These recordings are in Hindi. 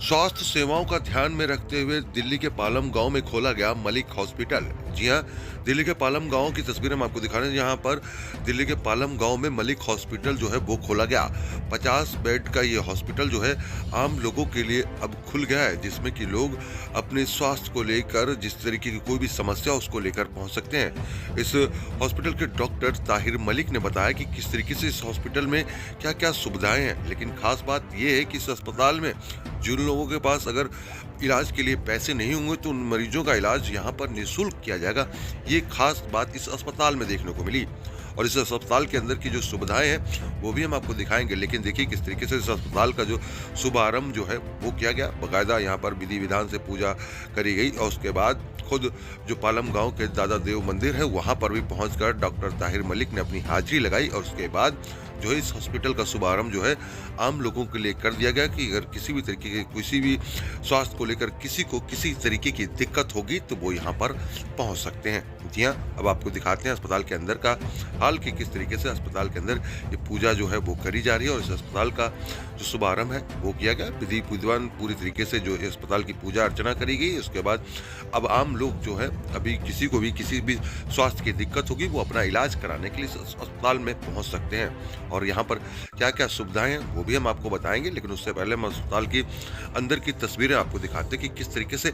स्वास्थ्य सेवाओं का ध्यान में रखते हुए दिल्ली के पालम गांव में खोला गया मलिक हॉस्पिटल। जी हां, दिल्ली के पालम गांव की तस्वीरें हम आपको दिखा रहे हैं। यहाँ पर दिल्ली के पालम गांव में मलिक हॉस्पिटल जो है वो खोला गया। 50 बेड का ये हॉस्पिटल जो है आम लोगों के लिए अब खुल गया है, जिसमें कि लोग अपने स्वास्थ्य को लेकर जिस तरीके की कोई भी समस्या उसको लेकर पहुंच सकते हैं। इस हॉस्पिटल के डॉक्टर ताहिर मलिक ने बताया कि किस तरीके से इस हॉस्पिटल में क्या क्या सुविधाएं हैं, लेकिन खास बात यह है कि इस अस्पताल में जिन लोगों के पास अगर इलाज के लिए पैसे नहीं होंगे तो उन मरीजों का इलाज यहाँ पर निःशुल्क किया जाएगा। ये खास बात इस अस्पताल में देखने को मिली और इस अस्पताल के अंदर की जो सुविधाएं हैं वो भी हम आपको दिखाएंगे। लेकिन देखिए किस तरीके से इस अस्पताल का जो शुभारंभ जो है वो किया गया। बाकायदा यहाँ पर विधि विधान से पूजा करी गई और उसके बाद खुद जो पालम गांव के दादा देव मंदिर है वहां पर भी पहुंचकर डॉक्टर ताहिर मलिक ने अपनी हाजिरी लगाई और उसके बाद जो है इस हॉस्पिटल का शुभारंभ जो है आम लोगों के लिए कर दिया गया कि अगर किसी भी तरीके के किसी भी स्वास्थ्य को लेकर किसी को किसी तरीके की दिक्कत होगी तो वो यहाँ पर पहुँच सकते हैं। जी हाँ, अब आपको दिखाते हैं अस्पताल के अंदर का हाल कि किस तरीके से अस्पताल के अंदर ये पूजा जो है वो करी जा रही है और इस अस्पताल का जो शुभारंभ है वो किया गया। विधि विद्वान पूरी तरीके से जो अस्पताल की पूजा अर्चना करी गई। उसके बाद अब आम लोग जो है अभी किसी को भी किसी भी स्वास्थ्य की दिक्कत होगी वो अपना इलाज कराने के लिए अस्पताल में पहुंच सकते हैं। और यहाँ पर क्या क्या सुविधाएं हैं वो भी हम आपको बताएंगे, लेकिन उससे पहले हम अस्पताल की अंदर की तस्वीरें आपको दिखाते हैं कि किस तरीके से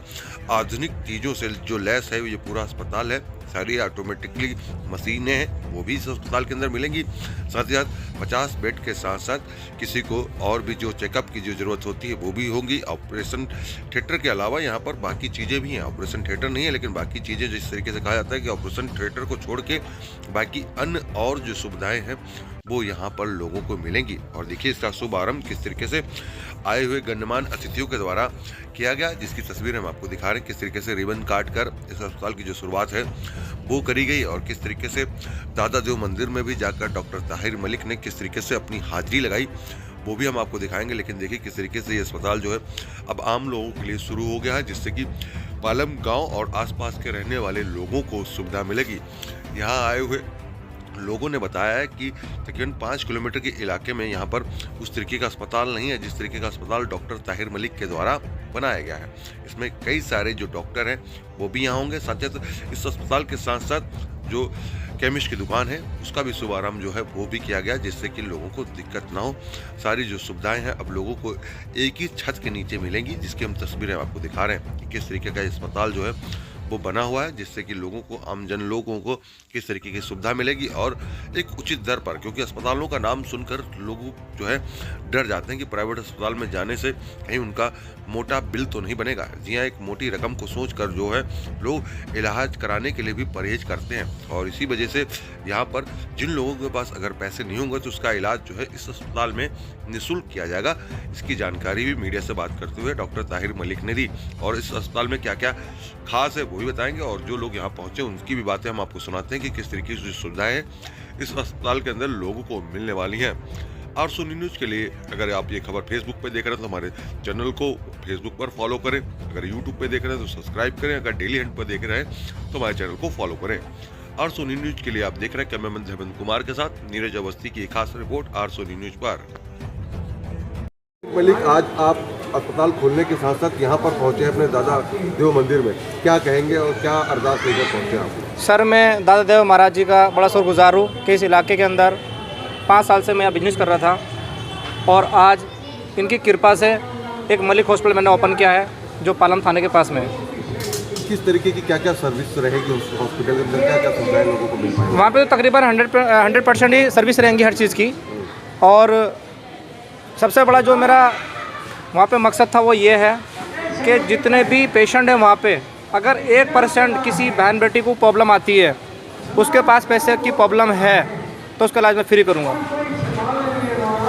आधुनिक चीज़ों से जो लैस है ये पूरा अस्पताल है। सारी ऑटोमेटिकली मशीनें हैं वो भी इस अस्पताल के अंदर मिलेंगी। साथ ही साथ 50 बेड के साथ साथ किसी को और भी जो चेकअप की जो जरूरत होती है वो भी होंगी। ऑपरेशन थिएटर के अलावा यहाँ पर बाकी चीज़ें भी हैं। ऑपरेशन थिएटर नहीं है लेकिन बाकी चीज़ें जिस तरीके से कहा जाता है कि ऑपरेशन थिएटर को छोड़ के बाकी अन्य और जो सुविधाएं हैं वो यहाँ पर लोगों को मिलेंगी। और देखिए इसका शुभारंभ किस तरीके से आए हुए गणमान्य अतिथियों के द्वारा किया गया, जिसकी तस्वीर हम आपको दिखा रहे हैं। किस तरीके से रिबन काट कर इस अस्पताल की जो शुरुआत है वो करी गई और किस तरीके से दादा देव मंदिर में भी जाकर डॉक्टर ताहिर मलिक ने किस तरीके से अपनी हाजिरी लगाई वो भी हम आपको दिखाएंगे। लेकिन देखिए किस तरीके से ये अस्पताल जो है अब आम लोगों के लिए शुरू हो गया है, जिससे कि पालम गाँव और आसपास के रहने वाले लोगों को सुविधा मिलेगी। यहाँ आए हुए लोगों ने बताया है कि तकरीबन 5 किलोमीटर के इलाके में यहाँ पर उस तरीके का अस्पताल नहीं है जिस तरीके का अस्पताल डॉक्टर ताहिर मलिक के द्वारा बनाया गया है। इसमें कई सारे जो डॉक्टर हैं वो भी यहाँ होंगे। साथ ही इस अस्पताल के साथ साथ जो केमिस्ट की दुकान है उसका भी शुभारंभ जो है वो भी किया गया, जिससे कि लोगों को दिक्कत ना हो। सारी जो सुविधाएं हैं अब लोगों को एक ही छत के नीचे मिलेंगी, जिसकी हम तस्वीरें आपको दिखा रहे हैं कि किस तरीके का अस्पताल जो है वो बना हुआ है, जिससे कि लोगों को आम जन लोगों को किस तरीके की सुविधा मिलेगी और एक उचित दर पर। क्योंकि अस्पतालों का नाम सुनकर लोग जो है डर जाते हैं कि प्राइवेट अस्पताल में जाने से कहीं उनका मोटा बिल तो नहीं बनेगा। जी हाँ, एक मोटी रकम को सोचकर जो है लोग इलाज कराने के लिए भी परहेज करते हैं और इसी वजह से यहाँ पर जिन लोगों के पास अगर पैसे नहीं होंगे तो उसका इलाज जो है इस अस्पताल में निःशुल्क किया जाएगा। इसकी जानकारी भी मीडिया से बात करते हुए डॉक्टर ताहिर मलिक ने दी और इस अस्पताल में क्या क्या खास है वो भी बताएंगे और जो लोग यहाँ पहुंचे उनकी भी बातें हम आपको सुनाते हैं कि किस तरीके से सुविधाएं इस अस्पताल के अंदर लोगों को मिलने वाली हैं। आरसू न्यूज़ के लिए अगर आप ये खबर फेसबुक पे देख रहे हैं तो हमारे चैनल को फेसबुक पर फॉलो करें। अगर यूट्यूब पे देख रहे हैं तो सब्सक्राइब करें। अगर डेली हंट पर देख रहे हैं तो हमारे चैनल को फॉलो करें। आरसू न्यूज़ के लिए आप देख रहे हैं कैमरामैन हेमंत कुमार के साथ नीरज अवस्थी की एक खास रिपोर्ट आरसू न्यूज़ पर। मलिक, आज आप अस्पताल खोलने के साथ साथ यहाँ पर पहुँचे अपने दादा देव मंदिर में, क्या कहेंगे और क्या अरदास लेकर पहुँचे आप? सर, मैं दादा देव महाराज जी का बड़ा शुक्रगुजार हूँ कि इस इलाके के अंदर 5 साल से मैं यहाँ बिजनेस कर रहा था और आज इनकी कृपा से एक मलिक हॉस्पिटल मैंने ओपन किया है जो पालम थाने के पास में है। किस तरीके की क्या क्या सर्विस रहेगी उस हॉस्पिटल के अंदर, क्या क्या सुविधाएं लोगों को मिल पाएंगी? वहाँ पे तो तकरीबन 100% ही सर्विस रहेंगी हर चीज़ की। और सबसे बड़ा जो मेरा वहाँ पे मकसद था वो ये है कि जितने भी पेशेंट हैं वहाँ पे अगर 1% किसी बहन बेटी को प्रॉब्लम आती है, उसके पास पैसे की प्रॉब्लम है तो उसका इलाज मैं फ्री करूँगा।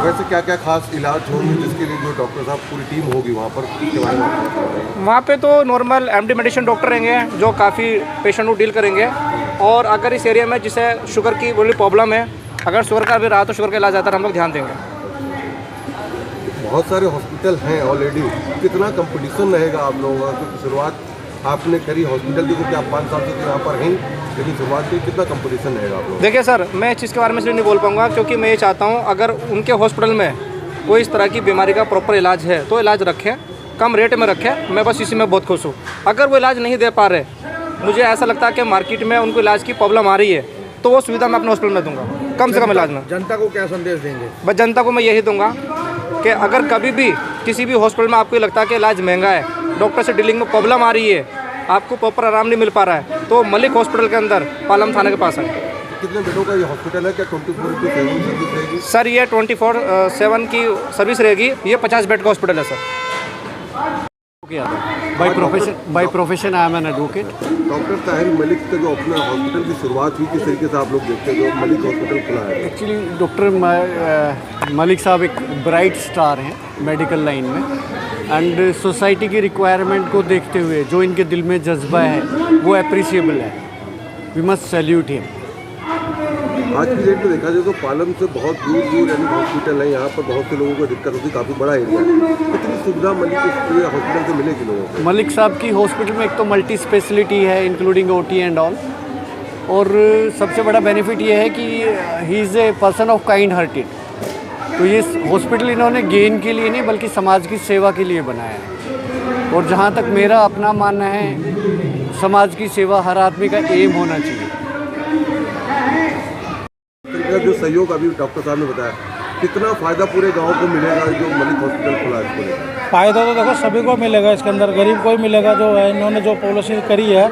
वैसे क्या क्या खास इलाज होंगे जिसके लिए जो डॉक्टर साहब पूरी टीम होगी वहाँ पर, इसके बारे में? वहाँ पे तो नॉर्मल MD मेडिसिन डॉक्टर रहेंगे जो काफ़ी पेशेंट को डील करेंगे। और अगर इस एरिया में जिसे शुगर की बड़ी प्रॉब्लम है, अगर शुगर का भी रहा तो शुगर का इलाज ज़्यादा हम लोग ध्यान देंगे। बहुत सारे हॉस्पिटल हैं ऑलरेडी, कितना कंपटीशन रहेगा आप लोगों का? क्योंकि शुरुआत आपने करी हॉस्पिटल की, क्योंकि आप 5 साल से तो यहाँ पर हैं, लेकिन शुरुआत की कितना कंपटीशन रहेगा आप लोग? देखिए सर, मैं इस चीज़ के बारे में इसलिए नहीं बोल पाऊँगा क्योंकि मैं ये चाहता हूँ अगर उनके हॉस्पिटल में कोई इस तरह की बीमारी का प्रॉपर इलाज है तो इलाज रखें। कम रेट में रखे, मैं बस इसी में बहुत खुश हूँ। अगर वो इलाज नहीं दे पा रहे, मुझे ऐसा लगता है कि मार्केट में उनको इलाज की प्रॉब्लम आ रही है, तो वो सुविधा मैं अपने हॉस्पिटल में दूंगा, कम से कम इलाज में। जनता को क्या संदेश देंगे? बस जनता को मैं यही दूंगा कि अगर कभी भी किसी भी हॉस्पिटल में आपको लगता है कि इलाज महंगा है, डॉक्टर से डीलिंग में प्रॉब्लम आ रही है, आपको प्रॉपर आराम नहीं मिल पा रहा है, तो मलिक हॉस्पिटल के अंदर पालम थाने के पास आए। कितने बेडों का ये हॉस्पिटल है? क्या 24/7 सर्विस रहेगी? सर ये 24/7 की सर्विस रहेगी। ये 50 बेड का हॉस्पिटल है sir. By profession I am an advocate. Doctor Tahir Malik का जो अपना हॉस्पिटल की शुरुआत हुई, किस तरीके से आप लोग देखते हैं जो मलिक हॉस्पिटल खुला है? एक्चुअली डॉक्टर मलिक साहब एक ब्राइट स्टार हैं मेडिकल लाइन में, एंड सोसाइटी की रिक्वायरमेंट को देखते हुए जो इनके दिल में जज्बा है वो अप्रिशिएबल है। We must salute him. आज की डेट में देखा जाए तो पालम से बहुत दूर दूर यानी हॉस्पिटल है, यहाँ पर बहुत से लोगों को दिक्कत होती है, काफ़ी बड़ा एरिया है। कितनी सुविधा मलिक हॉस्पिटल से मिलेगी लोगों को? मलिक साहब की हॉस्पिटल में एक तो मल्टी स्पेशलिटी है इंक्लूडिंग OT एंड ऑल, और सबसे बड़ा बेनिफिट ये है कि he is a person of kind hearted. तो ये हॉस्पिटल इन्होंने गेन के लिए नहीं बल्कि समाज की सेवा के लिए बनाया है, और जहाँ तक मेरा अपना मानना है समाज की सेवा हर आदमी का एम होना चाहिए। जो सहयोग अभी डॉक्टर साहब ने बताया, कितना फ़ायदा पूरे गांव को मिलेगा जो मलिक हॉस्पिटल खुला है? इसको फ़ायदा तो देखो सभी को मिलेगा, इसके अंदर गरीब को ही मिलेगा। जो है इन्होंने जो पॉलिसी करी है,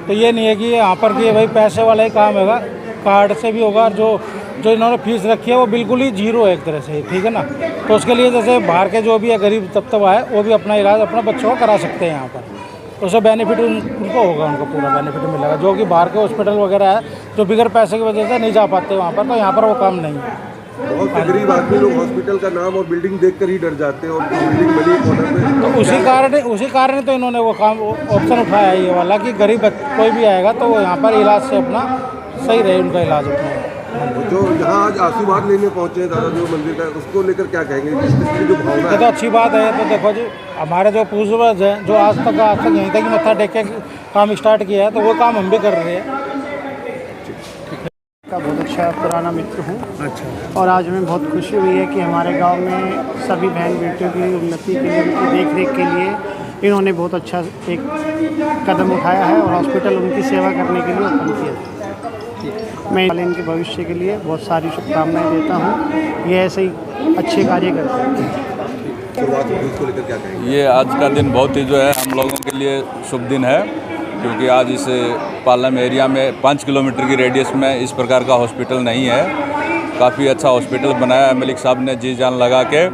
तो ये नहीं है कि यहाँ पर कि भाई पैसे वाला ही काम होगा, कार्ड से भी होगा। जो इन्होंने फीस रखी है वो बिल्कुल ही जीरो है एक तरह से, ठीक है ना। तो उसके लिए जैसे बाहर के जो भी है गरीब तबका है, वो भी अपना इलाज अपना बच्चों को करा सकते हैं यहाँ पर। उससे बेनिफिट उनको होगा, उनको पूरा बेनिफिट मिलेगा। जो कि बाहर के हॉस्पिटल वगैरह है जो बिगर पैसे की वजह से नहीं जा पाते वहाँ पर, तो यहाँ पर वो काम नहीं है। बहुत से गरीब आदमी लोग हॉस्पिटल का नाम और बिल्डिंग देखकर ही डर जाते हैं, और बिल्डिंग बनी कॉर्नर में, तो उसी कारण तो इन्होंने वो काम ऑप्शन उठाया है ये वाला कि गरीब कोई भी आएगा तो वो यहाँ पर इलाज से अपना सही रहे, उनका इलाज अपना। जो यहाँ आज आशीर्वाद लेने पहुँचे हैं दादा जो मंदिर का, उसको लेकर क्या कहेंगे? जो भावना है, तो अच्छी बात है। तो देखो जी, हमारे जो पूर्वज हैं जो आज तक यहीं तक मत्था टेक के काम स्टार्ट किया है, तो वो काम हम भी कर रहे हैं। का बहुत अच्छा पुराना मित्र हूँ। अच्छा। और आज हमें बहुत खुशी हुई है कि हमारे गांव में सभी बहन बेटियों की उन्नति के लिए, उनकी देख रेख के लिए इन्होंने बहुत अच्छा एक कदम उठाया है, और हॉस्पिटल उनकी सेवा करने के लिए ओपन किया। मैं इनके भविष्य के लिए बहुत सारी शुभकामनाएं देता हूँ। ये ऐसे ही अच्छे कार्य करते हैं। शुरुआत हुई, उसको लेकर क्या कहेंगे? ये आज का दिन बहुत ही जो है हम लोगों के लिए शुभ दिन है, क्योंकि आज इस पालम एरिया में 5 किलोमीटर की रेडियस में इस प्रकार का हॉस्पिटल नहीं है। काफ़ी अच्छा हॉस्पिटल बनाया है मलिक साहब ने जी जान लगा के,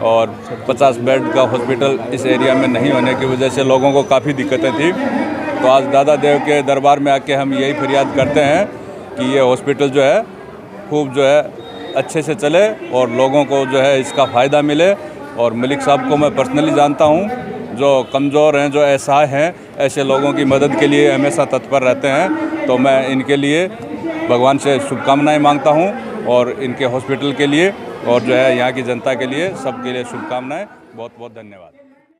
और 50 बेड का हॉस्पिटल इस एरिया में नहीं होने की वजह से लोगों को काफ़ी दिक्कतें थी। तो आज दादा देव के दरबार में आके हम यही फरियाद करते हैं कि ये हॉस्पिटल जो है खूब जो है अच्छे से चले और लोगों को जो है इसका फ़ायदा मिले। और मलिक साहब को मैं पर्सनली जानता हूँ, जो कमज़ोर हैं, जो असहाय हैं, ऐसे लोगों की मदद के लिए हमेशा तत्पर रहते हैं। तो मैं इनके लिए भगवान से शुभकामनाएं मांगता हूँ, और इनके हॉस्पिटल के लिए और जो है यहाँ की जनता के लिए, सबके लिए शुभकामनाएं। बहुत बहुत धन्यवाद।